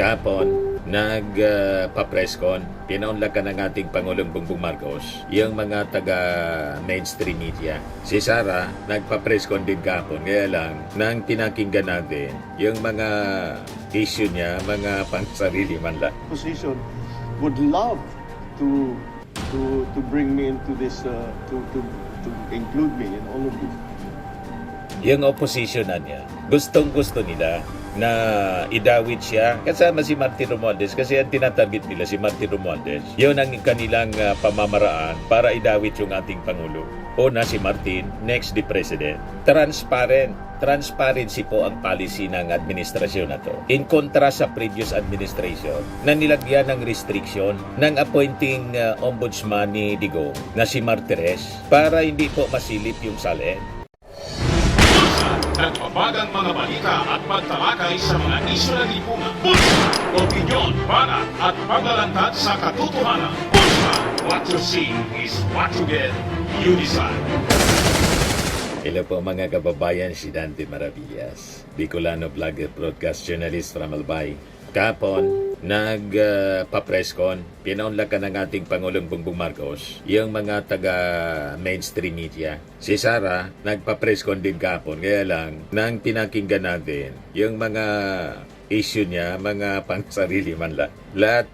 Kahapon, nagpa-presscon, pinaunlakan ng ating Pangulong Bongbong Marcos, yung mga taga-mainstream media. Si Sara, nagpa-presscon din kahapon. Kaya lang, nang pinakinggan natin, yung mga issue niya, mga pang-sarili man lang. Position would love to bring me into this to include me in all of this. Yung opposition na niya, gustong-gusto nila na idawit siya kasama si Martin Romualdez kasi ang tinatabit nila si Martin Romualdez. Yun ang kanilang pamamaraan para idawit yung ating Pangulo. Una si Martin, next the President. Transparency po ang policy ng administrasyon na to. In contrast sa previous administration na nilagyan ng restriction ng appointing ombudsman ni Digong na si Martires para hindi po masilip yung salin. Nagbabagang mga balita at pagtalakay sa mga isyu ng lipunan. Pulsa, opinyon, banat at paglalantad sa katotohanan. Pulsa, what you see is what you get. You decide. Hello po mga kababayan, si Dante Maravillas, Bicolano vlogger, broadcast journalist from Albay. Kahapon, nagpa-presscon, pinaunlakan ng ating Pangulong Bongbong Marcos, yung mga taga-mainstream media. Si Sara, nagpa-presscon din kahapon, kaya lang, nang pinakinggan natin, yung mga issue niya, mga pang-sarili man lang. Lahat,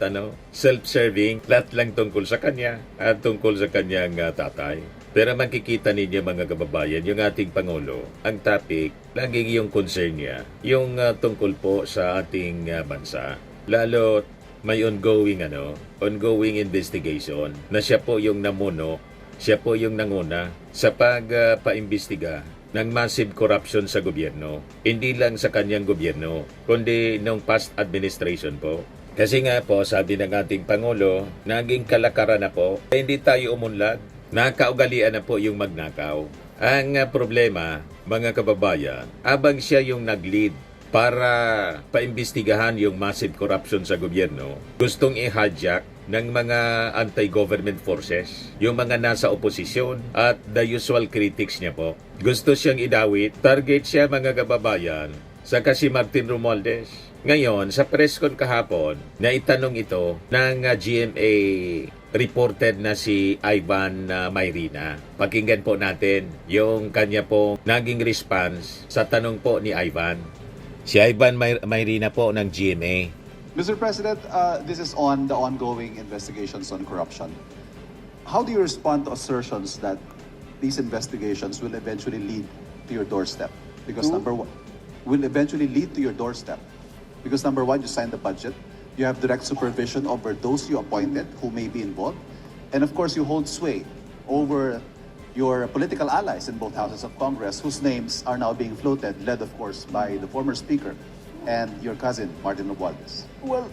self-serving, lahat lang tungkol sa kanya at tungkol sa kanyang tatay. Pero makikita ninyo mga kababayan, yung ating Pangulo, ang topic, laging yung concern niya, yung tungkol po sa ating bansa. Lalo may ongoing investigation na siya po yung namuno, siya po yung nanguna sa pagpaimbestiga ng massive corruption sa gobyerno. Hindi lang sa kanyang gobyerno, kundi nung past administration po. Kasi nga po, sabi ng ating Pangulo, naging kalakaran na po, hindi tayo umunlad. Nakaugalian na po yung magnakaw. Ang problema, mga kababayan, abang siya yung nag-lead para paimbestigahan yung massive corruption sa gobyerno, gustong i-hijack ng mga anti-government forces, yung mga nasa oposisyon at the usual critics niya po. Gusto siyang idawit, target siya mga kababayan, sa si Martin Romualdez. Ngayon, sa presscon kahapon, na itanong ito ng GMA reported na si Ivan Mayrina. Pakinggan po natin yung kanya po naging response sa tanong po ni Ivan. Si Ivan Mayrina po ng GMA. Mr. President, this is on the ongoing investigations on corruption. How do you respond to assertions that these investigations will eventually lead to your doorstep? Because number one, will eventually lead to your doorstep. Because number one, you signed the budget. You have direct supervision over those you appointed who may be involved. And of course, you hold sway over your political allies in both houses of Congress whose names are now being floated, led of course by the former Speaker and your cousin, Martin Romualdez. Well,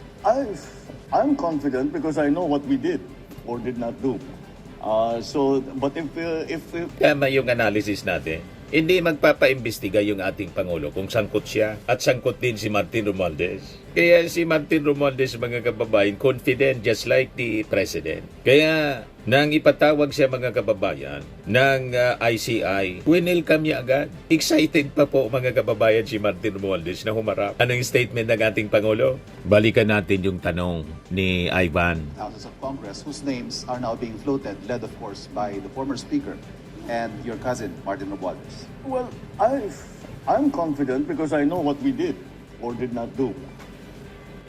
I'm confident because I know what we did or did not do. But if Tama yung analysis natin. Hindi magpapaimbestiga yung ating Pangulo kung sangkot siya at sangkot din si Martin Romualdez. Kaya si Martin Romualdez, mga kababayan, confident just like the President. Kaya nang ipatawag siya mga kababayan ng ICI, winelcome niya agad. Excited pa po mga kababayan si Martin Romualdez na humarap. Anong statement ng ating Pangulo? Balikan natin yung tanong ni Ivan. Houses of Congress whose names are now being floated, led of course by the former Speaker and your cousin, Martin Romualdez. well, I'm confident because I know what we did or did not do.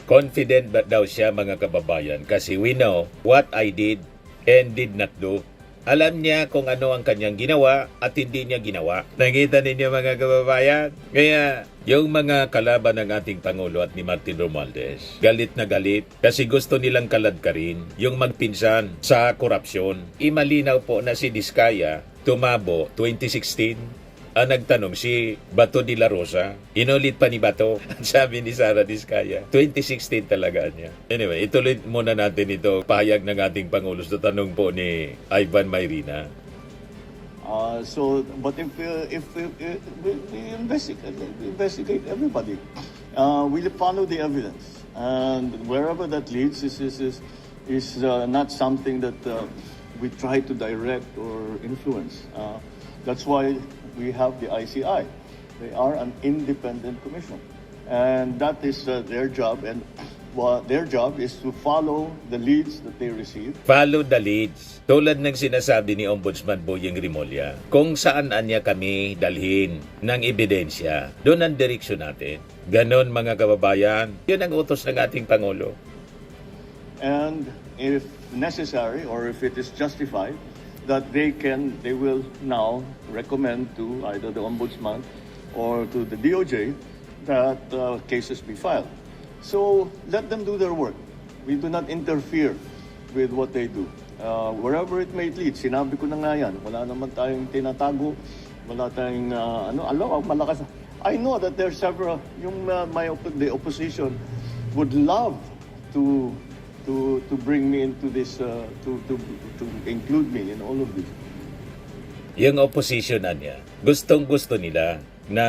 Confident ba daw siya mga kababayan kasi we know what I did and did not do. Alam niya kung ano ang kanyang ginawa at hindi niya ginawa. Nakita ninyo mga kababayan? Kaya yung mga kalaban ng ating Pangulo at ni Martin Romualdez, galit na galit kasi gusto nilang kaladkarin yung magpinsan sa korupsyon. Imalinaw po na si Diskaya tumabo 2016. Nagtanong si Bato de la Rosa. Inulit pa ni Bato. Sabi ni Sara Diskaya. 2016 talaga niya. Anyway, ituloy muna natin ito. Pahayag ng ating Pangulo sa tanong po ni Ivan Mayrina. But if we investigate everybody, we'll follow the evidence, and wherever that leads is not something that we try to direct or influence. That's why we have the ICI. They are an independent commission. and that is their job. And their job is to follow the leads that they receive. Follow the leads. Tulad ng sinasabi ni Ombudsman Boyeng Rimulya, kung saan niya kami dalhin ng ebidensya, doon ang direksyon natin. Ganon mga kababayan, yun ang utos ng ating Pangulo. And if necessary or if it is justified, that they will now recommend to either the Ombudsman or to the DOJ that cases be filed. So let them do their work. We do not interfere with what they do. Wherever it may lead, sinabi ko na nga yan, wala naman tayong tinatago, wala tayong, malakas. I know that there are several, the opposition would love to bring me into this, to include me in all of this. Yung opposition niya, gustong-gusto nila na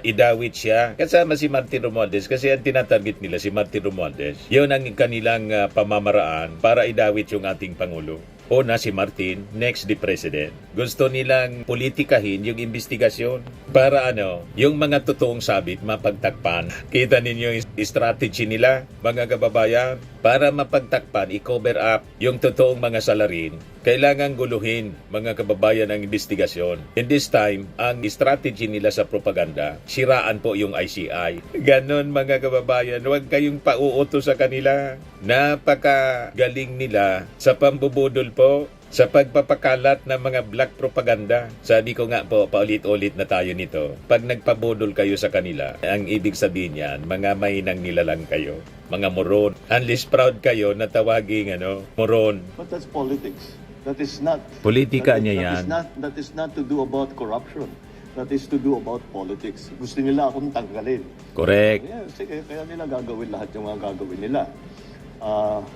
idawit siya kasama si Martin Romualdez kasi ang tinatarget nila si Martin Romualdez. Yun ang kanilang pamamaraan para idawit yung ating Pangulo. Una si Martin, next the President. Gusto nilang politikahin yung investigasyon para yung mga totoong sabit mapagtakpan. Kita ninyo yung strategy nila, mga kababayan, para mapagtakpan, i-cover up yung totoong mga salarin. Kailangan guluhin, mga kababayan, ang investigasyon. In this time, ang strategy nila sa propaganda, siraan po yung ICI. Ganon, mga kababayan, huwag kayong pauuto sa kanila. Napakagaling nila sa pambubudol po, sa pagpapakalat ng mga black propaganda. Sabi ko nga po, paulit-ulit na tayo nito. Pag nagpabudol kayo sa kanila, ang ibig sabihin yan, mga mahinang nilalang kayo. Mga moron. Unless proud kayo na tawaging moron. But that's politics. That is not... Politika niya yan. That is not to do about corruption. That is to do about politics. Gusto nila akong tanggalin. Correct. Yeah, sige, kaya nila gagawin lahat yung mga gagawin nila.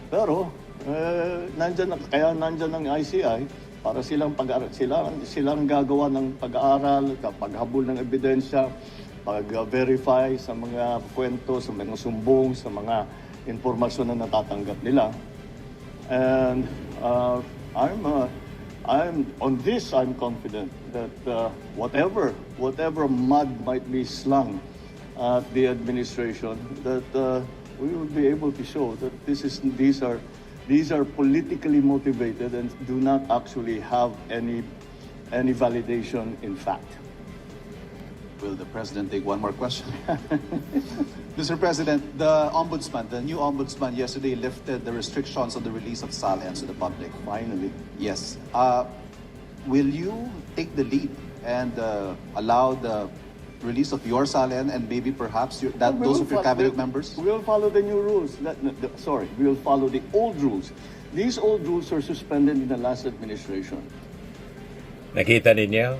Pero, nandyan ang ICI para silang gagawa ng pag-aaral, paghabol ng ebidensya, pag-verify sa mga kwento, sa mga sumbong, sa mga impormasyon na natatanggap nila. And I'm confident that whatever mud might be slung at the administration, that we will be able to show that these are politically motivated and do not actually have any validation in fact. Will the President take one more question? Mr. President, the new ombudsman yesterday lifted the restrictions on the release of SALENs to the public. Finally. Yes. Will you take the lead and allow the release of your SALEN and maybe perhaps those of your cabinet members? We will follow the new rules. We will follow the old rules. These old rules were suspended in the last administration. Nakita ninyo?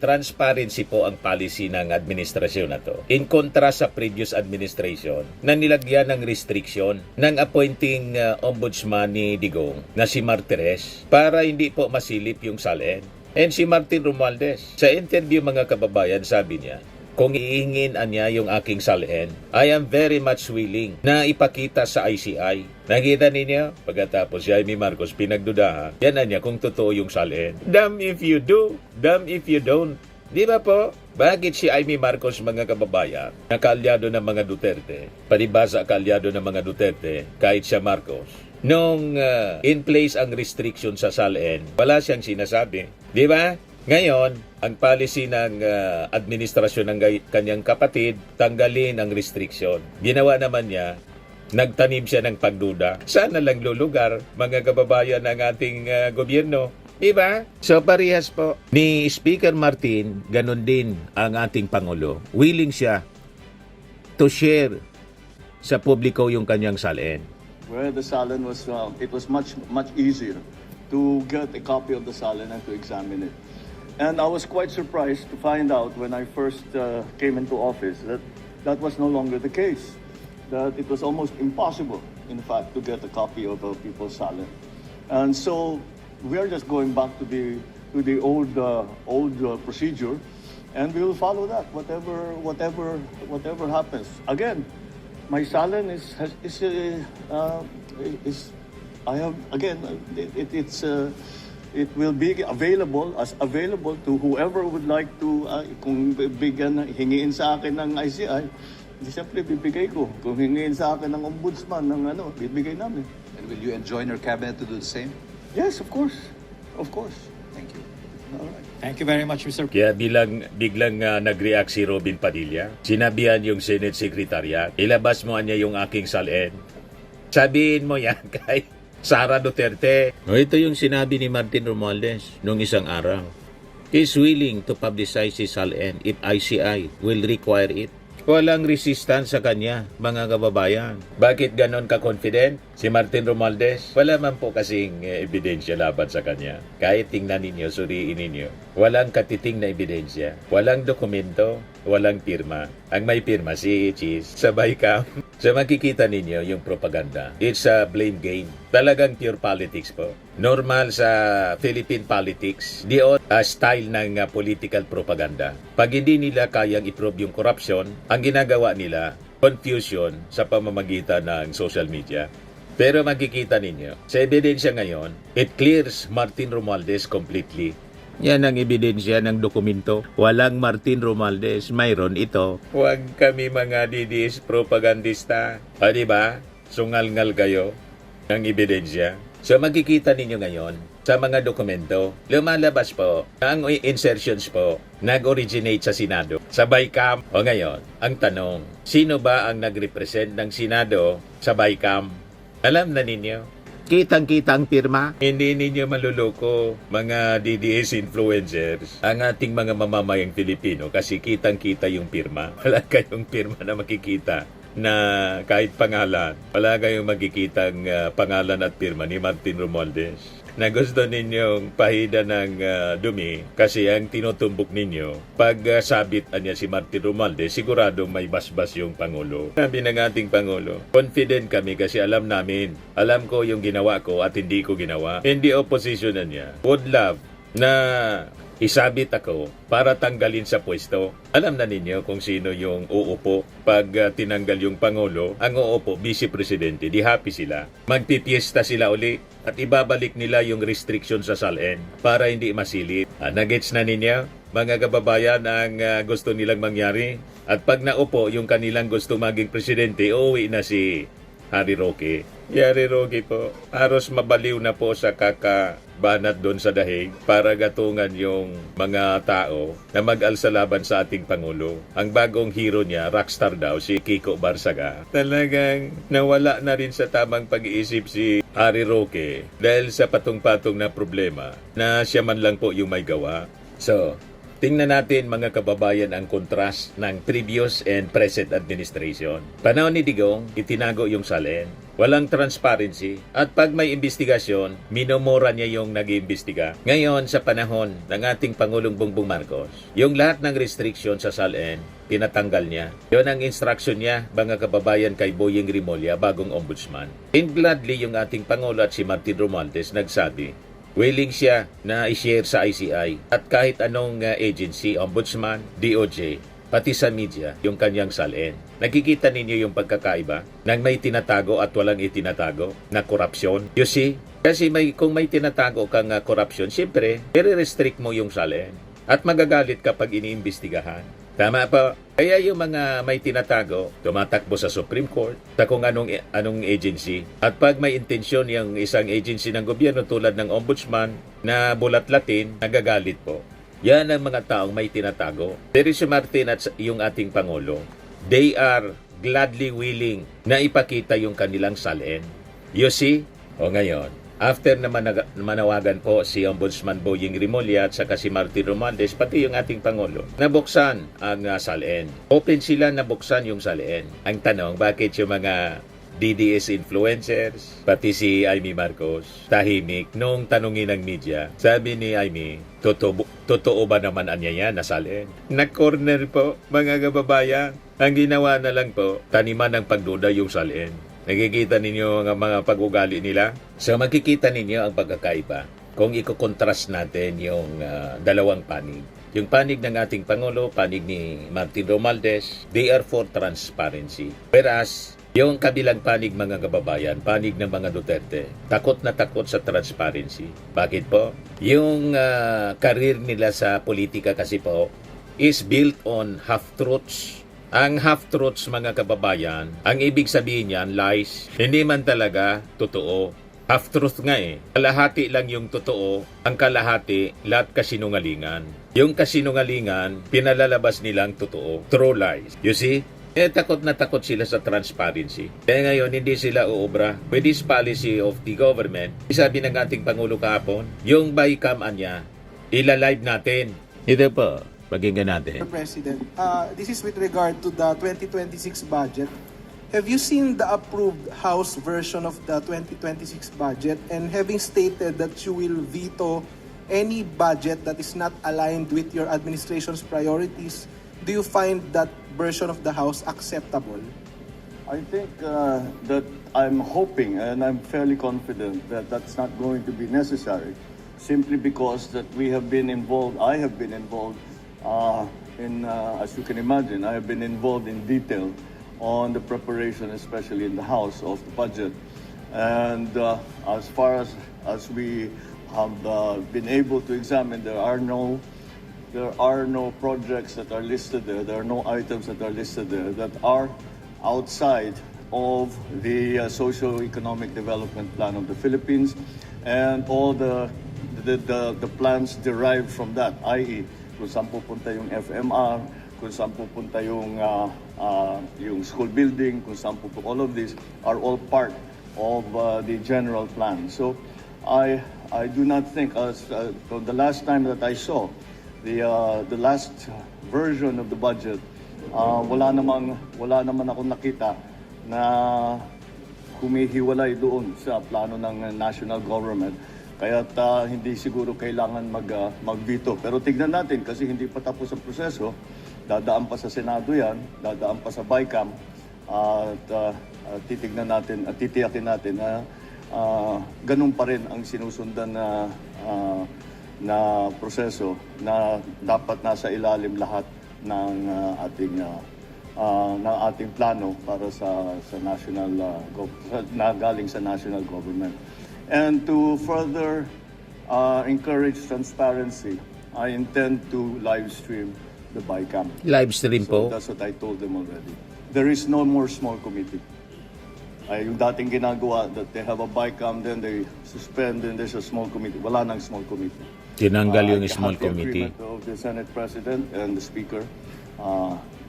Transparency po ang policy ng administrasyon na to. In contrast sa previous administration na nilagyan ng restriction ng appointing ombudsman ni Digong na si Martires para hindi po masilip yung SALN. And si Martin Romualdez, sa interview mga kababayan, sabi niya, kung iingin niya yung aking SALN, I am very much willing na ipakita sa ICI. Nakita ninyo? Pagkatapos si Jaime Marcos pinagdudahan, yan na niya kung totoo yung SALN. Damn if you do, damn if you don't. Di ba po? Bakit si Jaime Marcos, mga kababayan, na kaalyado ng mga Duterte, palibasa kaalyado ng mga Duterte, kahit siya Marcos, nung in place ang restriction sa SALN, wala siyang sinasabi. Di ba? Ngayon, ang policy ng administrasyon ng kanyang kapatid, tanggalin ang restriction. Ginawa naman niya, nagtanim siya ng pagduda. Sana lang lulugar, mga kababayan ng ating gobyerno. Diba? So parehas po. Ni Speaker Martin, ganun din ang ating Pangulo. Willing siya to share sa publiko yung kanyang SALN. Where the SALN was, it was much easier to get a copy of the SALN and to examine it. And I was quite surprised to find out when I first came into office that was no longer the case. That it was almost impossible, in fact, to get a copy of people's SALN. And so we are just going back to the old procedure, and we will follow that. Whatever happens. Again, my SALN it will be available to whoever would like to, kung hingiin sa akin ng ICI, di siyempre bibigay ko. Kung hingiin sa akin ng ombudsman, bibigay namin. And will you enjoin your cabinet to do the same? Yes, of course. Of course. Thank you. All right. Thank you very much, Mr. Kaya biglang nag-react si Robin Padilla, sinabihan yung Senate Secretariat, ilabas mo niya yung aking salin. Sabihin mo yan kay Sara Duterte. Ito yung sinabi ni Martin Romualdez nung isang araw. He's willing to publicize his salin if ICI will require it. Walang resistance sa kanya, mga kababayan. Bakit ganon ka-confident si Martin Romualdez? Wala man po kasing ebidensya laban sa kanya. Kahit tingnan ninyo, suriin ninyo. Walang katiting na ebidensya. Walang dokumento, walang pirma. Ang may pirma si Cheese. Sabay ka. So makikita ninyo yung propaganda. It's a blame game. Talagang pure politics po. Normal sa Philippine politics, style ng political propaganda. Pag hindi nila kayang i-probe yung corruption, ang ginagawa nila, confusion sa pamamagitan ng social media. Pero makikita ninyo, sa ebidensya ngayon, it clears Martin Romualdez completely. Yan ang ebidensya ng dokumento. Walang Martin Romualdez, mayroon ito. Huwag kami mga DDS propagandista. O diba? Sungal-ngal kayo ng ebidensya. So makikita ninyo ngayon sa mga dokumento, lumalabas po ang insertions po nag-originate sa Senado. Sa BICAM. O ngayon, ang tanong, sino ba ang nag-represent ng Senado sa BICAM? Alam na ninyo. Kitang-kita ang pirma. Hindi ninyo maluloko, mga DDS influencers, ang ating mga mamamayang Pilipino kasi kitang-kita yung pirma. Wala kayong pirma na makikita na kahit pangalan. Wala kayong makikitang pangalan at pirma ni Martin Romualdez. Na gusto ninyong pahida ng dumi kasi ang tinutumbok ninyo, pag sabit niya si Martin Romualdez, siguradong may basbas yung Pangulo. Sabi ng ating Pangulo, confident kami kasi alam ko yung ginawa ko at hindi ko ginawa. Hindi opposition na niya. Would love na isabit ako para tanggalin sa pwesto. Alam na ninyo kung sino yung uupo pag tinanggal yung Pangulo. Ang uupo, Vice Presidente, di happy sila. Magpipiesta sila uli at ibabalik nila yung restriction sa salin para hindi masilip. Nagets na ninyo, mga kababayan, ang gusto nilang mangyari? At pag naupo yung kanilang gusto maging presidente, uuwi na si Harry Roque. Harry Roque po, halos mabaliw na po sa kakabanat doon sa dahig para gatungan yung mga tao na mag-alsa laban sa ating Pangulo. Ang bagong hero niya, rockstar daw, si Kiko Barsaga. Talagang nawala na rin sa tamang pag-iisip si Harry Roque dahil sa patong-patong na problema na siya man lang po yung may gawa. So, tingnan natin mga kababayan ang kontrast ng previous and present administration. Panahon ni Digong, itinago yung salin. Walang transparency. At pag may investigasyon, minomora niya yung nag-iimbestiga. Ngayon, sa panahon ng ating Pangulong Bongbong Marcos, yung lahat ng restriction sa salin, pinatanggal niya. Yun ang instruction niya, mga kababayan, kay Boyeng Rimulya, bagong ombudsman. And gladly yung ating Pangulo at si Martin Romualdez nagsabi, willing siya na i-share sa ICI at kahit anong agency, ombudsman, DOJ, pati sa media, yung kanyang salin. Nakikita ninyo yung pagkakaiba ng may tinatago at walang itinatago na korupsyon. You see? Kasi kung may tinatago kang korupsyon, siyempre, i-restrict mo yung salin at magagalit kapag iniimbestigahan. Tama po. Kaya yung mga may tinatago, tumatakbo sa Supreme Court, sa kung anong agency. At pag may intensyon yung isang agency ng gobyerno tulad ng ombudsman na bulat-latin, nagagalit po. Yan ang mga taong may tinatago. Pero si Martin at yung ating Pangulo, they are gladly willing na ipakita yung kanilang salin. You see? O ngayon, after na manawagan po si Ombudsman Boyeng Rimulya at saka si Martin Romualdez, pati yung ating Pangulo, nabuksan ang salin. Open sila nabuksan yung salin. Ang tanong, bakit yung mga DDS influencers, pati si Amy Marcos, tahimik nung tanungin ng media? Sabi ni Amy, totoo ba naman anya yan na salin? Na-corner po, mga kababayan. Ang ginawa na lang po, taniman ng pagduda yung salin. Nakikita ninyo ang mga pag-ugali nila? So makikita ninyo ang pagkakaiba kung iko-contrast natin yung dalawang panig. Yung panig ng ating Pangulo, panig ni Martin Romualdez, they are for transparency. Whereas Yung kabilang panig mga kababayan, panig ng mga Duterte, takot na takot sa transparency. Bakit po? Yung career nila sa politika kasi po is built on half-truths. Ang half-truths mga kababayan, ang ibig sabihin niyan, lies, hindi man talaga totoo. Half-truth nga eh. Kalahati lang yung totoo, ang kalahati, lahat kasinungalingan. Yung kasinungalingan, pinalalabas nilang totoo. True lies. You see? Takot na takot sila sa transparency. Kaya ngayon, hindi sila uobra. With this policy of the government, sabi ng ating Pangulo kahapon, yung bycam niya, ilalive natin. Ito po, pakinggan natin. Mr. President, this is with regard to the 2026 budget. Have you seen the approved House version of the 2026 budget? And having stated that you will veto any budget that is not aligned with your administration's priorities, do you find that version of the House acceptable? I think that I'm hoping and I'm fairly confident that that's not going to be necessary, simply because that we have been involved, I have been involved as you can imagine, I have been involved in detail on the preparation, especially in the House, of the budget. And as far as we have been able to examine, there are no projects that are listed there. There are no items that are listed there that are outside of the socio-economic development plan of the Philippines and all the plans derived from that, i.e., kung saan pupunta yung FMR, kung saan pupunta yung school building, kung saan pupunta, all of these are all part of the general plan. So I do not think, from the last time that I saw the last version of the budget, wala naman akong nakita na humihiwalay doon sa plano ng national government. Kaya hindi siguro kailangan mag-veto. Pero tignan natin kasi hindi pa tapos ang proseso. Dadaan pa sa Senado yan, dadaan pa sa BICAM, at titignan natin at titiyakin natin na ganun pa rin ang sinusundan na proseso na dapat nasa ilalim lahat ng ating plano para sa national na galing sa national government. And to further encourage transparency, I intend to live stream the BICAM. Live stream So po. that's what I told them already. There is no more small committee. Yung dating ginagawa that they have a BICAM, then they suspend, then there's a small committee. Wala nang small committee. Tinanggal yung I small have the committee. agreement of the Senate President and the Speaker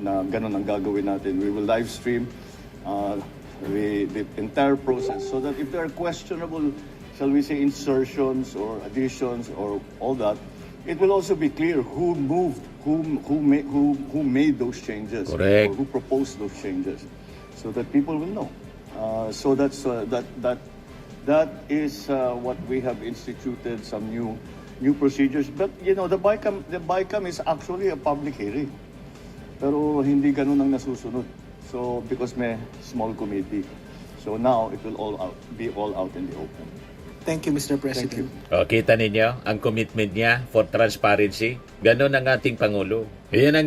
na ganun ang gagawin natin. We will live stream the entire process so that if there are questionable, shall we say, insertions or additions or all that, it will also be clear who moved, who made those changes, Correct. or who proposed those changes, so that people will know. So that is what we have instituted, some new procedures. But you know, the BICAM is actually a public hearing, pero hindi ganun ang nasusunod. So because may small committee, so now it will be all out in the open. Thank you, Mr. President. Kita ninyo ang commitment niya for transparency. Ganon ang ating Pangulo. Yan ang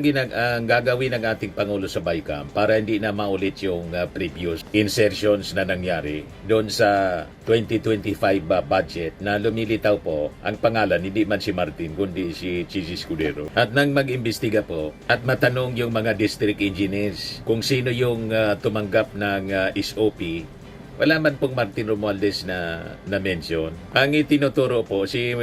gagawin ng ating Pangulo sa BICAM para hindi na maulit yung previous insertions na nangyari doon sa 2025 budget na lumilitaw po ang pangalan, hindi man si Martin kundi si Chis Escudero. At nang mag-imbestiga po at matanong yung mga district engineers kung sino yung tumanggap ng SOP, wala man pong Martin Romualdez na mention. Ang itinuturo po si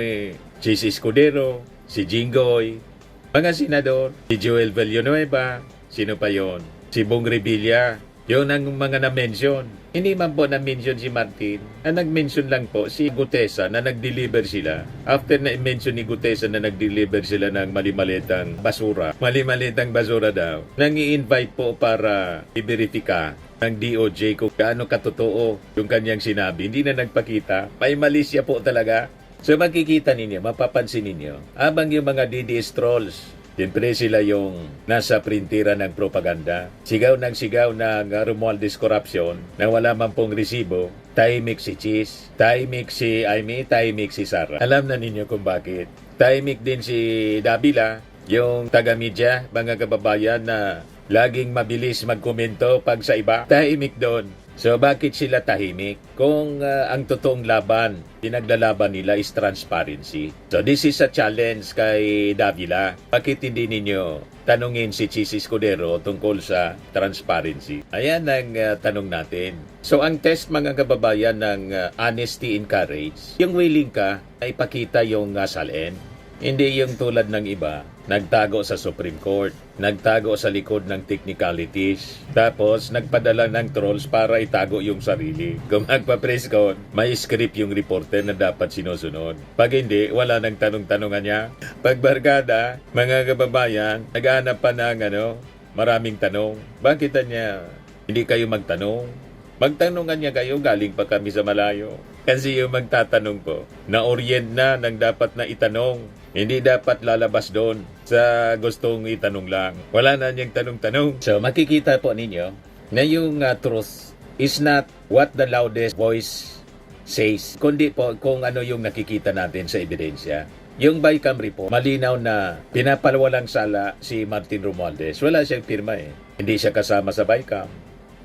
Chis Escudero, si Jinggoy, mga senador, si Joel Villanueva, sino pa yon? Si Bong Revilla, yun ang mga na-mention. Hindi man po na-mention si Martin. Ang nag-mention lang po si Gutesa na nag-deliver sila. After na-mention ni Gutesa na nag-deliver sila ng mali-malitang basura. Mali-malitang basura daw. Nang i-invite po para i-verifika ng DOJ kung gaano katotoo yung kanyang sinabi. Hindi na nagpakita. May mali siya po talaga. So makikita ninyo, mapapansin ninyo, habang yung mga DDS trolls, siyempre sila yung nasa printira ng propaganda. Sigaw ng Romualdez corruption na wala man pong resibo. Tahimik si Chis, tahimik si Aimee, tahimik si Sara. Alam na ninyo kung bakit. Tahimik din si Davila, yung taga-media, mga kababayan na laging mabilis magkomento pag sa iba, tahimik doon. So bakit sila tahimik? Kung ang totoong laban, pinaglalaban nila is transparency. So this is a challenge kay Davila. Bakit hindi ninyo tanungin si Chis Escudero tungkol sa transparency? Ayan ang tanong natin. So ang test mga kababayan ng honesty and courage, yung willing ka ay ipakita yung salin. Hindi yung tulad ng iba, nagtago sa Supreme Court, nagtago sa likod ng technicalities, tapos nagpadala ng trolls para itago yung sarili. Kung magpa-press con, may script yung reporter na dapat sinusunod. Pag hindi, wala nang tanong-tanongan niya. Pag barkada, mga kababayan, naghahanap pa ng maraming tanong. Bakit niya hindi kayo magtanong? Magtanungan niya kayo, galing pa kami sa malayo. Kasi yung magtatanong po, na-orient na ng dapat na itanong. Hindi dapat lalabas doon sa gustong itanong lang. Wala na niyang tanong-tanong. So makikita po ninyo na yung truth is not what the loudest voice says, kundi po kung ano yung nakikita natin sa ebidensya. Yung BICAM report, malinaw na pinapalwalang sala si Martin Romualdez. Wala siyang pirma eh. Hindi siya kasama sa BICAM.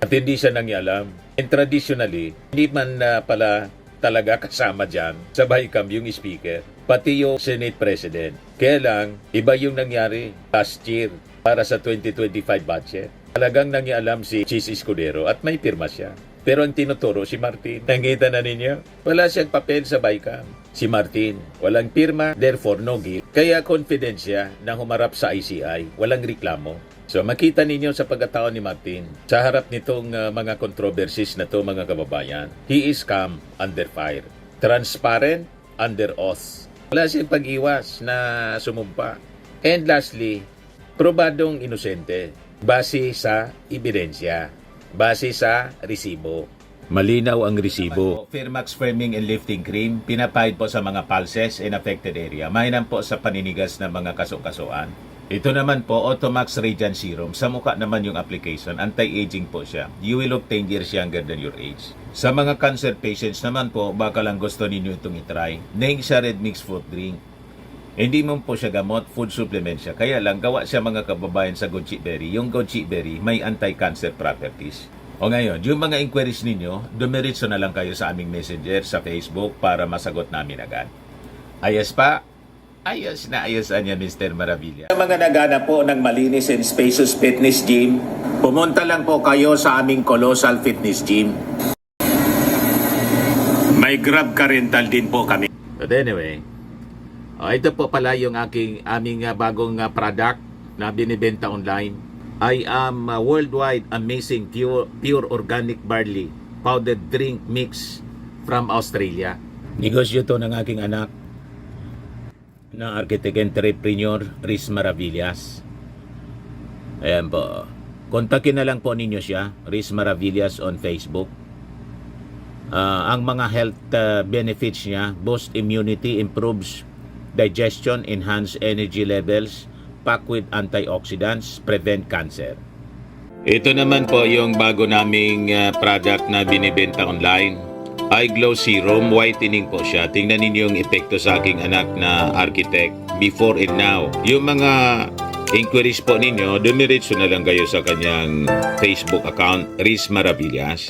At hindi siya nangialam. And traditionally, hindi man pala talaga kasama dyan sa BICAM yung speaker, pati yung Senate President. Kaya lang, iba yung nangyari last year para sa 2025 budget. Talagang nangialam si Chis Escudero at may pirma siya. Pero ang tinuturo si Martin. Nakita na ninyo? Wala siyang papel sa BICAM. Si Martin, walang pirma, therefore no guilt. Kaya confident siya na humarap sa ICI, walang reklamo. So makita ninyo sa pagkatao ni Martin, sa harap nitong mga controversies na to mga kababayan, he is calm under fire, transparent under oath. Wala siyang pag-iwas na sumumpa. And lastly, probadong inosente, base sa ebidensya, base sa resibo. Malinaw ang resibo. Firmax Firming and Lifting Cream, pinapahid po sa mga pulses in affected area. Mainam po sa paninigas ng mga kaso-kasuan. Ito naman po, Automax Radiant Serum. Sa mukha naman yung application, anti-aging po siya. You will look 10 years younger than your age. Sa mga cancer patients naman po, baka lang gusto ninyo itong itry. Neng siya red mixed fruit drink. Hindi mo po siya gamot, food supplement siya. Kaya lang, gawa siya mga kababayan sa goji berry. Yung goji berry, may anti-cancer properties. O ngayon, yung mga inquiries ninyo, dumiritso na lang kayo sa aming messenger sa Facebook para masagot namin agad. Ayos pa? Ayos na ayos niya, Mr. Maravilla. Sa mga nagana po ng malinis and spacious fitness gym, pumunta lang po kayo sa aming Colossal Fitness Gym. May Grab car rental din po kami. But anyway, ito po pala yung aming bagong product na binibenta online. I am worldwide amazing pure organic barley powdered drink mix from Australia. Negosyo to ng aking anak na architect entrepreneur Riz Maravillas. Ayan po. Kontakin na lang po ninyo siya, Riz Maravillas on Facebook. Ang mga health benefits niya, boost immunity, improves digestion, enhance energy levels, packed with antioxidants, prevent cancer. Ito naman po yung bago naming product na binibenta online. Eye Glow Serum, whitening po siya. Tingnan ninyo yung epekto sa aking anak na architect before and now. Yung mga inquiries po ninyo, dumiretso na lang kayo sa kanyang Facebook account, Riz Maravillas.